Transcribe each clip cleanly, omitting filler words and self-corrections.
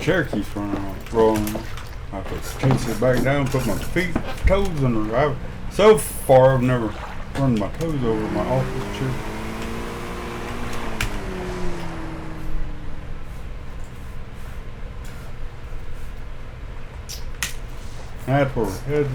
Cherokee's rolling. I have to chase it back down, put my toes under it. So far, I've never run my toes over my office chair. That's where we're headed.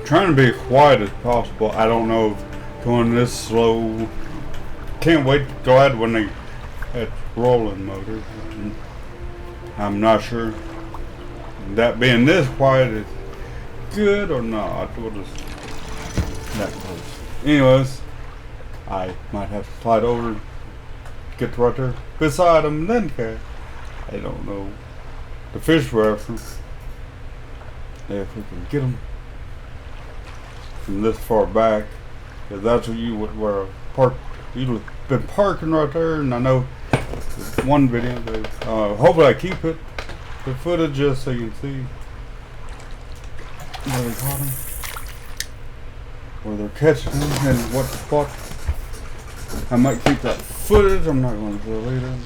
Trying to be quiet as possible. I don't know if going this slow. Can't wait to glad when they at rolling motor. I'm not sure that being this quiet is good or not. We'll just that close. Anyways, I might have to slide over, get right there beside them, and then catch. I don't know the fish reference. If we can get them from this far back, because that's where you would where park. You've been parking right there, and I know one video. Hopefully, I keep it the footage just so you can see where they caught them, where they're catching them, and what spot. I might keep that footage. I'm not going to delete it.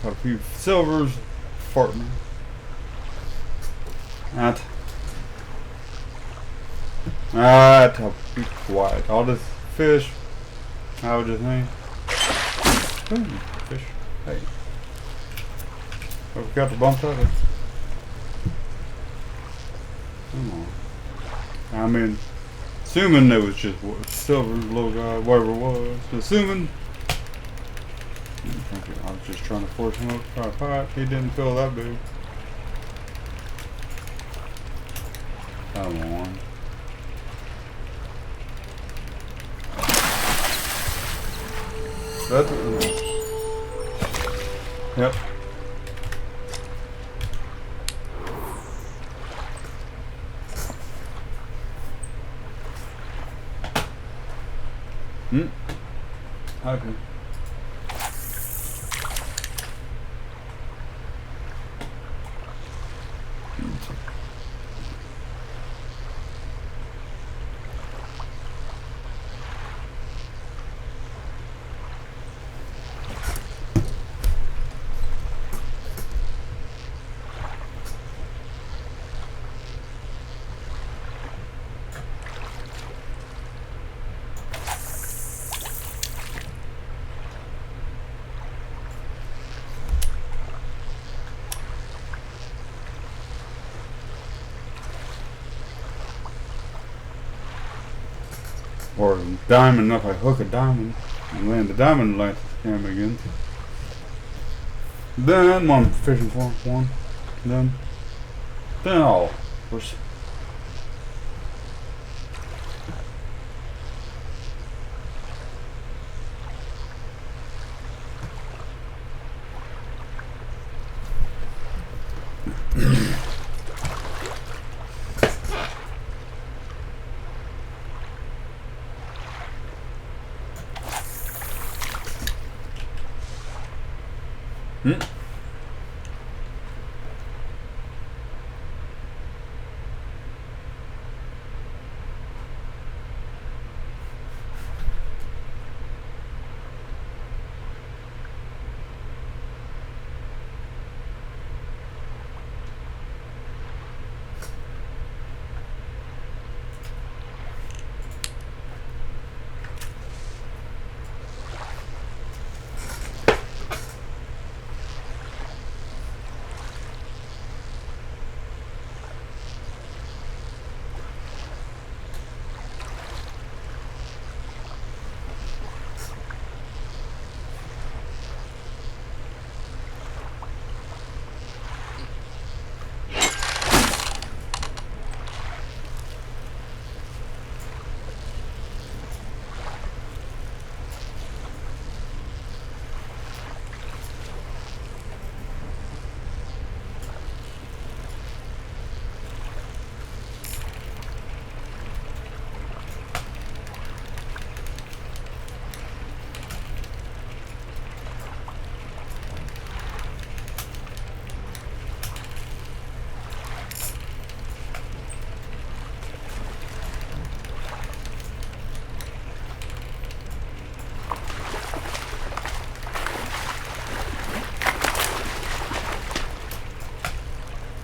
Got a few silvers farting. I'll be quiet. All this fish. How would you think? Fish. Hey. Oh, we got the bumps out of it. Come on. I mean, assuming it was just silver little guy, whatever it was. Assuming. I was just trying to force him up to try to fight. He didn't feel that big. Come on. That's it. Yep. Okay. Or diamond, if I hook a diamond and land the diamond light cam again. Then I'm fishing for one. Then I'll push.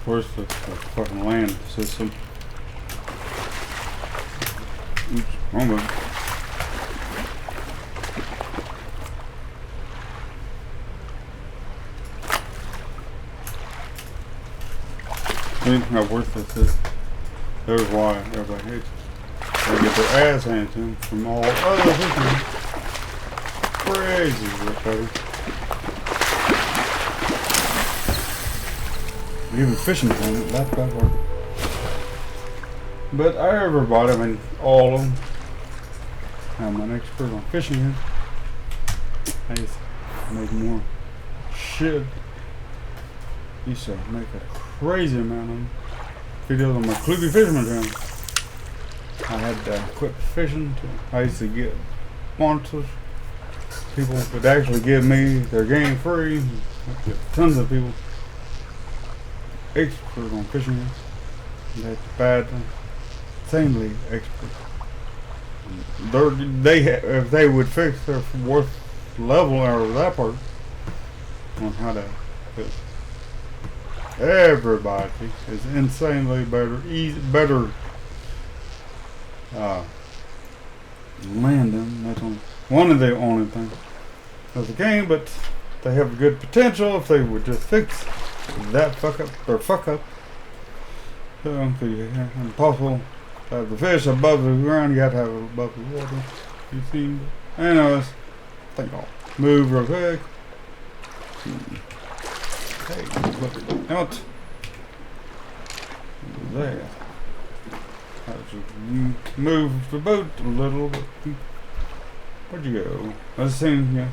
Where's the fucking land system? Oops, wrong one. See how worthless this is. There's why everybody hates it. They get their ass handed to them from all other people. Crazy, everybody. Even fishing tournament, that's bad work. But everybody, I mean, all of them. I'm an expert on fishing here. I used to make more shit. Used to make a crazy amount of videos on my Kluge Fisherman channel. I had to quit fishing. I used to get sponsors. People would actually give me their game free. Tons of people. Expert on fishing. That's bad. Insanely expert. If they would fix their worth level or that part on how to fish. Everybody is insanely better landing. That's one of the only things of the game, but they have a good potential if they would just fix that fuck up. So it's impossible to have the fish above the ground. You have to have it above the water. You see? Anyways, I think I'll move real quick. Hey, look out. There. I just move the boat a little bit. Where'd you go? Let's see here.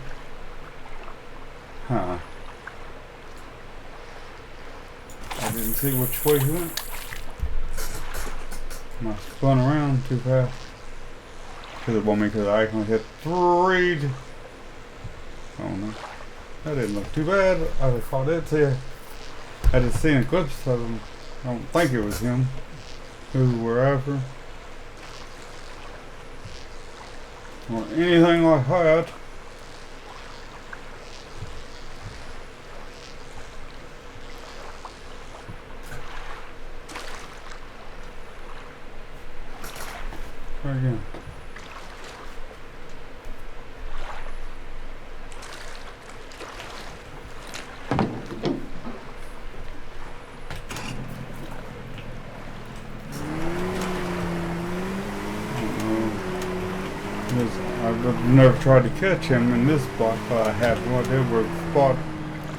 Huh. I didn't see which way he went. I spun around too fast. Because it won't make it. I can hit 3. Oh no. That didn't look too bad. I just caught it. See, I just seen a clips of him. I don't think it was him who we're after. Or anything like that. Try again. I've never tried to catch him in this spot, but I have no idea where the spot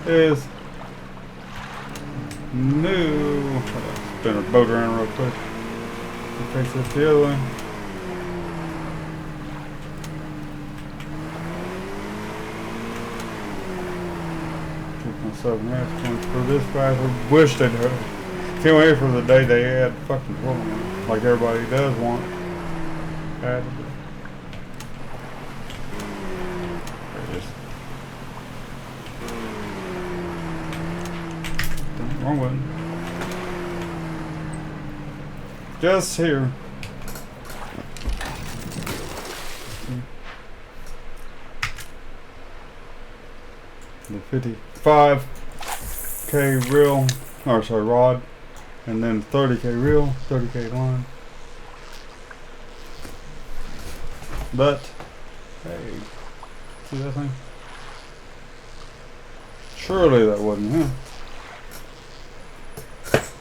is. No. Spin a boat around real quick. Face this the other way. Keep myself nice points for this guy. I wish they'd can't wait for the day they add fucking women, like everybody does want. Added. Wrong one. Just here. The 55K reel, or sorry, rod, and then 30K reel, 30K line. But, hey, see that thing? Surely that wasn't him.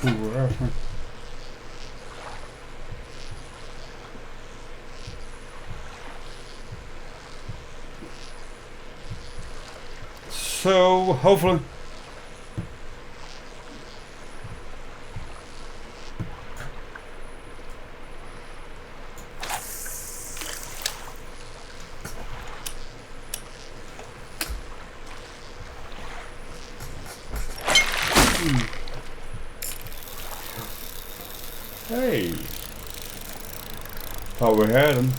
Who were after? So hopefully hey, thought we had him.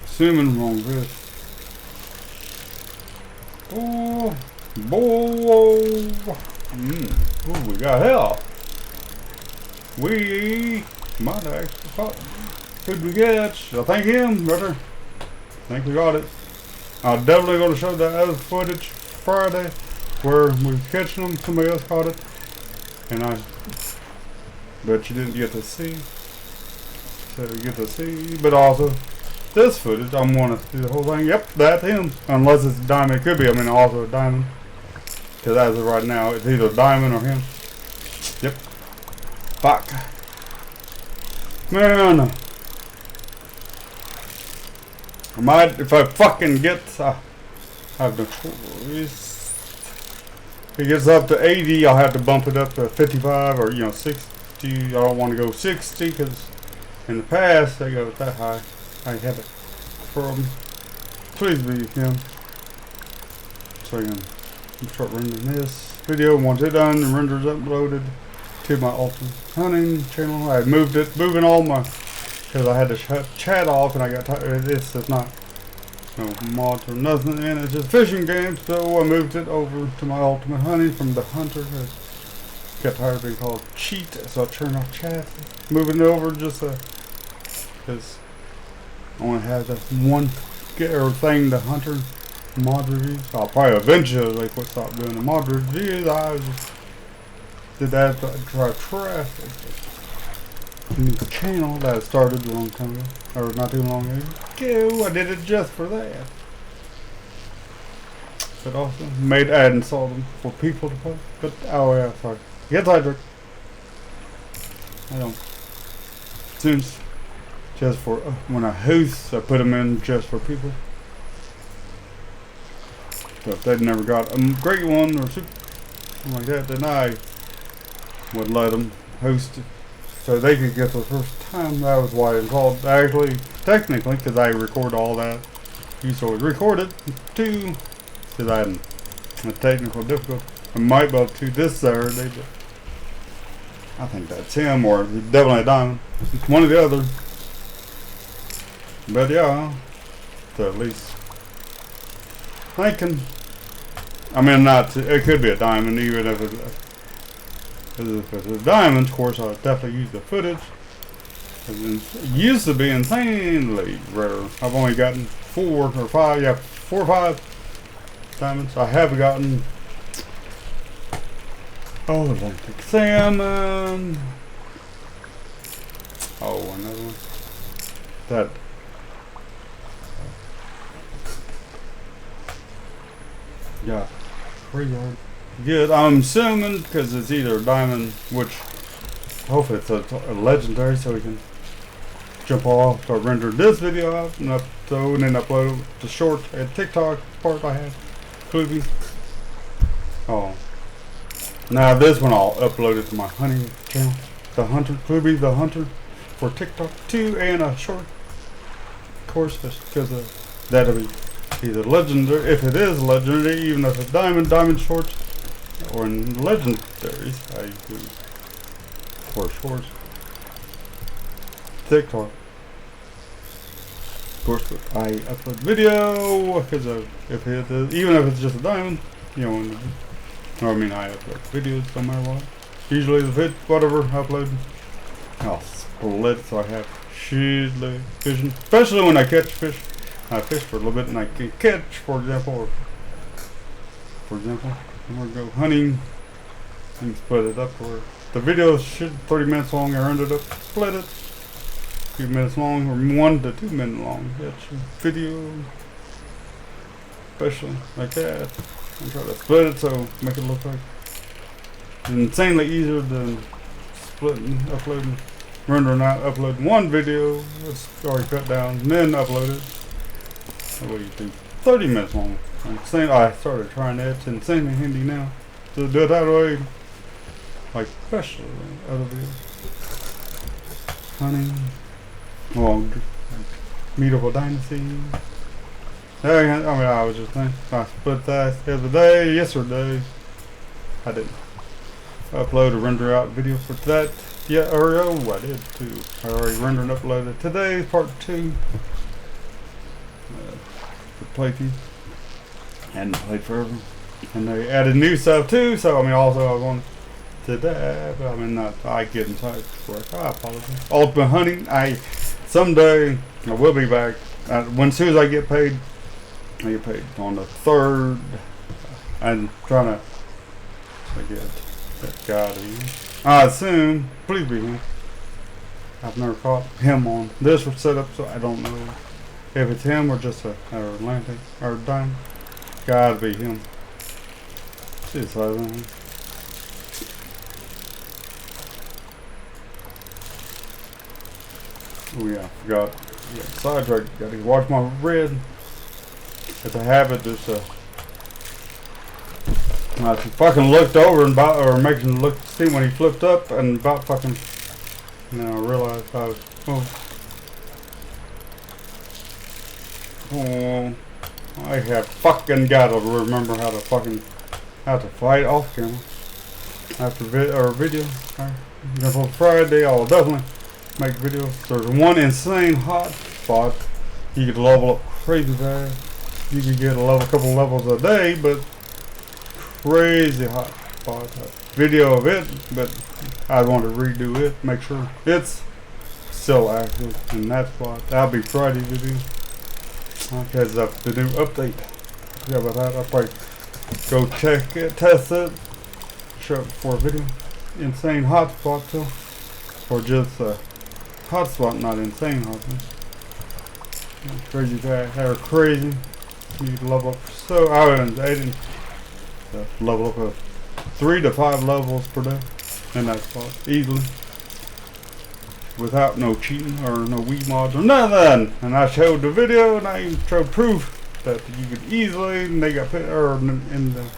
Assuming wrong fish. Oh, boy. Oh, we got help. We might have actually caught him. Who'd we get? I thank him, brother. I think we got it. I'm definitely going to show the other footage Friday where we was catching them. Somebody else caught it, and I bet you didn't get to see. So you get to see, but also this footage, I'm going to see the whole thing. Yep, that's him. Unless it's a diamond, it could be. I mean, also a diamond. Because as of right now, it's either a diamond or him. Yep. Fuck. Man. I might, if I fucking get, I have no choice. If it gets up to 80, I'll have to bump it up to 55 or, 60. I don't want to go 60 because in the past, they go that high. I have it from, please be him. So I can start rendering this video. Once it's done, the render's uploaded to my Ultimate Hunting channel. I moved moving all my, because I had to shut chat off and I got tired. This is not no mods or nothing in it, it's just a fishing game. So I moved it over to my Ultimate Hunting from the Hunter. I got tired of being called cheat, so I turned off chat. Moving it over just because I want to have that one thing, the Hunter mod reviews. I'll probably eventually stop doing the mod reviews. I just did that to try traffic. New channel that I started a long time ago, or not too long ago. I did it just for that. But also made ad and sold them for people to play. But oh yeah, sorry. Get sidetracked. I don't. Since just for when I host, I put them in just for people. So if they'd never got a great one or something like that, then I would let them host it so they could get the first time. That was why it's called, actually, technically, because I record all that. Used to always record it too, because I had a technical difficulty. I might be able to this Saturday, but I think that's him, or definitely a diamond. It's one or the other. But yeah, so at least thinking. I mean, it could be a diamond, even if it's a diamond. Of course, I'll definitely use the footage. It used to be insanely rare. I've only gotten 4 or 5 diamonds. I have gotten Atlantic salmon. Oh, another one. That. Yeah, pretty hard. Good. I'm assuming because it's either a diamond, which hopefully it's a legendary, so we can jump off, start rendering this video out, and then upload the short and TikTok part I have. Cluby. Oh. Now this one I'll upload it to my hunting channel, the Hunter, Cluby the Hunter, for TikTok too, and a short course because that'll be either legendary, if it is legendary, even if it's diamond shorts, or in legendaries, I do for shorts. TikTok. Of course, I upload video because even if it's just a diamond, I upload videos no matter what. Usually whatever I upload, I'll split so I have shitly fishing, especially when I catch fish. I fish for a little bit and I can catch, for example, I'm going to go hunting and split it up where the video should 30 minutes long. I ended up split it, a few minutes long, or 1 to 2 minutes long. That's a video, especially like that. I try to split it so make it look like insanely easier than splitting, uploading, rendering out, uploading one video that's already cut down, and then upload it. That way you do 30 minutes long. I started trying that. It's insanely handy now to do it that way. Like especially other videos. Hunting. Well, like Medieval Dynasty. I was just thinking. I split that the other day, yesterday. I didn't upload or render out video for that yet. I did too. I already rendered and uploaded today's part 2. The playthrough. Hadn't played forever. And they added new stuff too, so also I wanted to that, but I get inside work. I apologize. Ultimate Hunting, someday I will be back. As soon as I get paid on the 3rd. I'm trying to forget that guy. I assume, please be him. I've never caught him on this setup, so I don't know if it's him or just a Atlantic or Diamond. Gotta be him. See the size of him. Oh yeah, I forgot. Yeah, sidetracked. Gotta watch my red. It's a habit. Just I fucking looked over and about, or making look see when he flipped up and about fucking. Now I realized I was. Oh, I have fucking got to remember how to fight off camera after video. For Friday, I'll definitely make videos. There's one insane hot spot. You could level up crazy fast. You could get a couple levels a day, but crazy hot spot. Video of it, but I want to redo it, make sure it's still active in that spot. That'll be Friday video. Okay, so the new update. Yeah, about that, I'll probably go check it, test it, show it for a video. Insane hotspot too, or just a hotspot, not insane hotspot. Crazy fast, or crazy. You can level up. So I didn't level up 3 to 5 levels per day in that spot easily, without no cheating or no Wii mods or nothing. And I showed the video and I showed proof that you could easily, and they got showed in the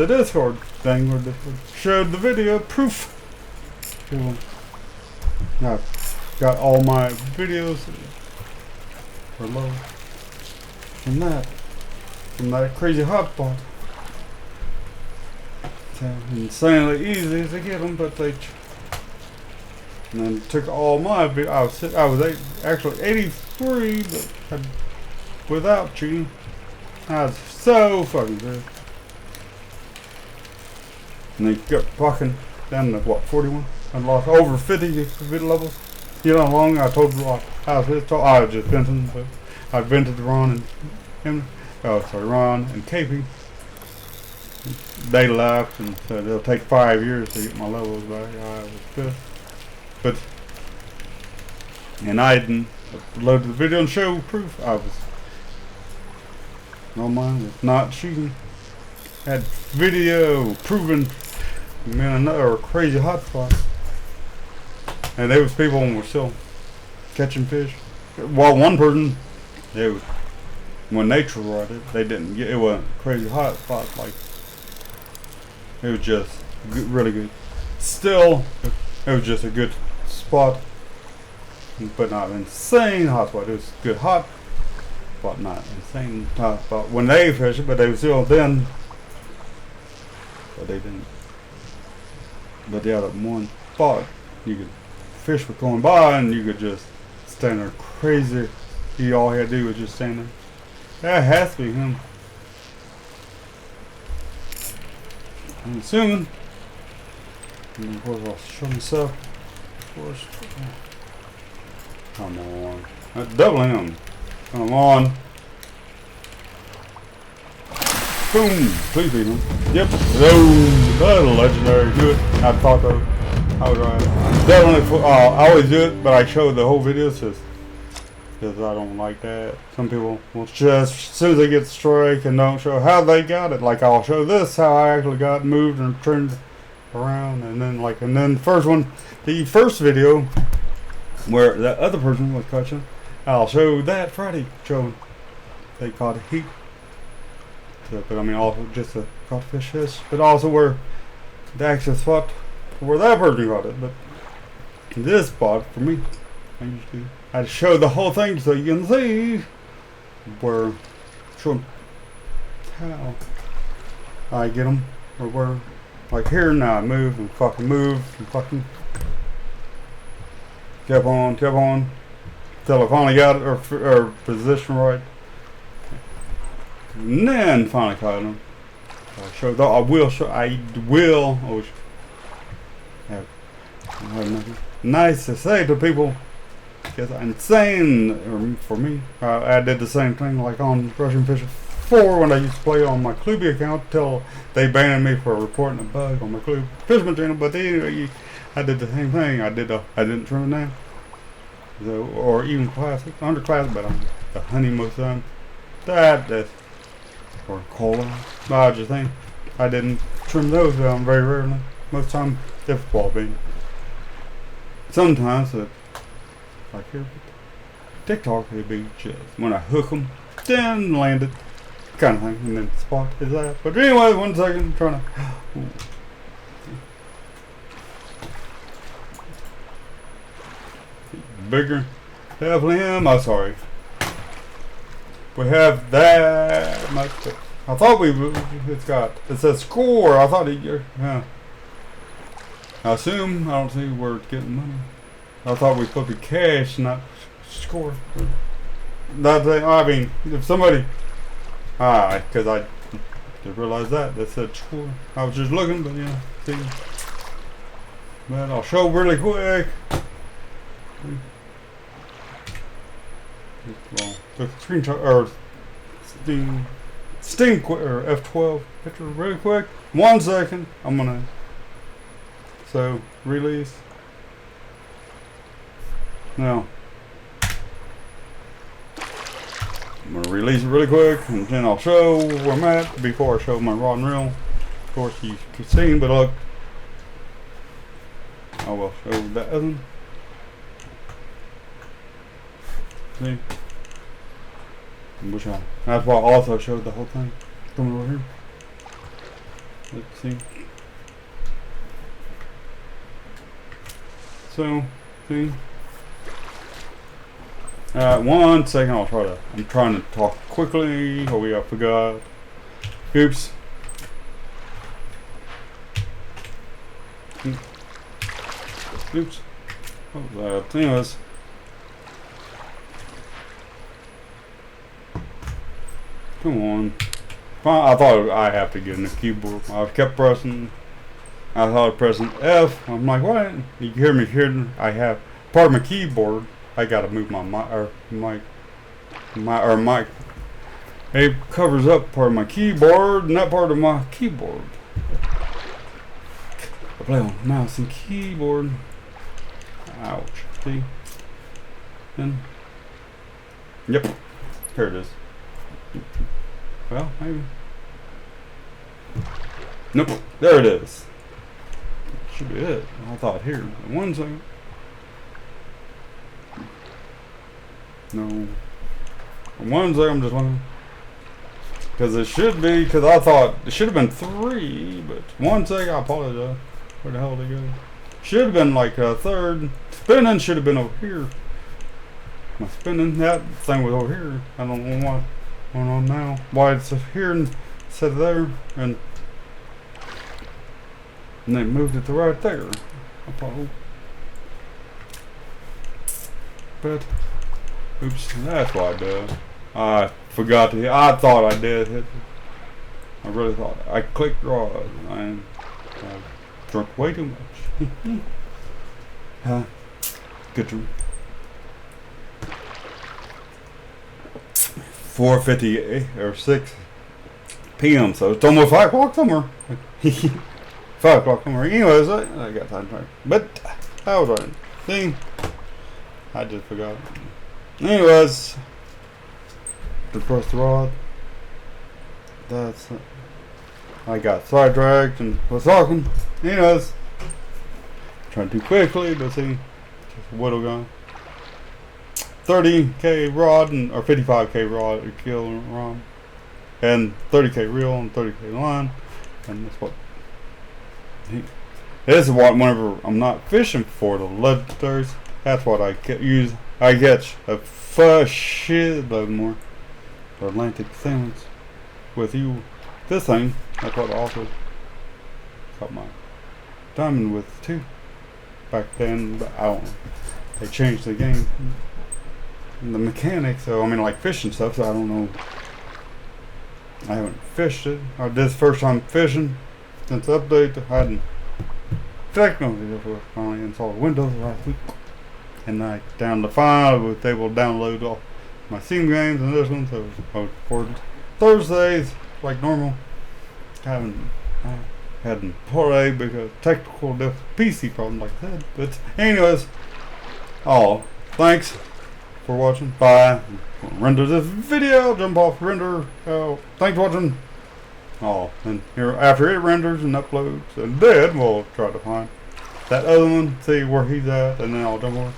Discord thing where they showed the video proof. I got all my videos for low from that crazy hotspot. Insanely easy to get them, but they and then took all my videos. I was actually 83, but without cheating, I was so fucking good. And they got fucking down to what, 41? I lost over 50 video levels. You know how long I told you I was just venting, but I vented Ron and him. Oh, sorry, Ron and KP. They left and said it'll take 5 years to get my levels back. I was pissed. But, and I didn't upload the video and show proof. I was, no mind, it's not cheating. Had video proving, man, another crazy hotspot. And there was people who were still catching fish. Well, one person, it was, when nature brought it, they didn't get, it wasn't crazy hot spot, like, it was just good, really good. Still, it was just a good spot, but not insane hot spot. It was good hot spot, not insane hot spot. When they fished it, but they were still then, but they didn't. But the other one spot, you could fish were going by and you could just stand there crazy. All he had to do was just stand there. That has to be him. I'm assuming. And of course I'll show myself. Of course. Come on. That's doubling him. Come on. Boom. Please beat him. Yep. Boom. That's legendary. Do it. I thought though. I was right. Definitely. I always do it, but I show the whole video just because I don't like that. Some people will just, as soon as they get the strike and don't show how they got it. Like I'll show this, how I actually got moved and turned around, and then the first one, the first video where that other person was catching, I'll show that Friday showing they caught a heat. So, but I mean also just a caught fish, but also where the actual spot where that person got it. But this spot for me, I show the whole thing so you can see where, show how I get them, or where, like here now I move and fucking kept on till I finally got it or position right, and then finally caught them. I'll show that. I will have nothing nice to say to people. Because insane for me. I did the same thing like on Russian Fish before when I used to play on my Klubi account till they banned me for reporting a bug on my Klubi Fisherman channel. But anyway, I did the same thing. I didn't trim it down. So, or even classic, under classic, but on the honey most of the time. That's or cola, larger thing. I didn't trim those down very rarely. Most of the time, different ball bean. Sometimes, like here, TikTok, it'd be just when I hook them, then land it, kind of thing, and then spot is that. But anyway, 1 second, I'm trying to. Ooh. Bigger, definitely am. I'm sorry. We have that much. I thought it says score. I thought yeah. I assume, I don't see where it's getting money. I thought we put the cash, not score. I mean, if somebody, because I didn't realize that said score. I was just looking, but yeah, see. But I'll show really quick. Well, the screenshot or Steam or F12 picture really quick. 1 second. I'm gonna release. Now I'm gonna release it really quick, and then I'll show where I'm at before I show my rod and reel. Of course, you can see, but look, I will show that other one. See? Which one? That's why I also showed the whole thing. Come over here. Let's see. So, see? 1 second, I'm trying to talk quickly. I forgot. Oops. Oops. What was that? Anyways. Come on. I thought I have to get in the keyboard. I kept pressing. I thought pressing F. I'm like, what? You hear me here? I have part of my keyboard. I gotta move my mic. It covers up part of my keyboard, not part of my keyboard. I play on mouse and keyboard. Ouch. See? Then. Yep. Here it is. Well, maybe. Nope. There it is. Should be it. I thought here. 1 second. No. 1 second. I'm just wondering. Because it should be. Because I thought it should have been 3. But 1 second. I apologize. Where the hell did it go? Should have been like a third. Spinning should have been over here. My spinning. That thing was over here. I don't know why. Going on now. Why it's here instead of there, and they moved it to right there. But oops, that's what I did. I forgot to hit. I thought I did hit. I really thought I clicked rod, and I drunk way too much. Good to. 4:58 or 6 p.m. So it's almost 5 o'clock somewhere. 5 o'clock somewhere. Anyways, I got time to. But I was right. See, I just forgot. Anyways, to press the rod. That's. I got sidetracked and was talking. Anyways, trying too quickly, but see, just a whittle gun. 30k rod or 55k rod or kill rod, and 30k reel and 30k line, and that's what. This is what whenever I'm not fishing for the legendaries, that's what I use. I catch a shitload more Atlantic salmons with you. This thing, that's what I also caught my diamond with too. Back then, but I don't know. They changed the game. The mechanics, so I mean, like fishing stuff, so I don't know. I haven't fished it. I did this first time fishing since the update. I hadn't technically finally installed Windows last week, and I down the file was able to download all my Steam games and this one, so I was forward Thursdays, like normal. Hadn't played because technical PC problem, like I said. But anyways, thanks for watching. Bye. Render this video. Jump off render. Thanks for watching. And here after it renders and uploads, and then we'll try to find that other one, see where he's at, and then I'll jump on.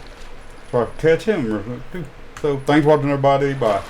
Try to catch him or something too. So thanks for watching, everybody. Bye.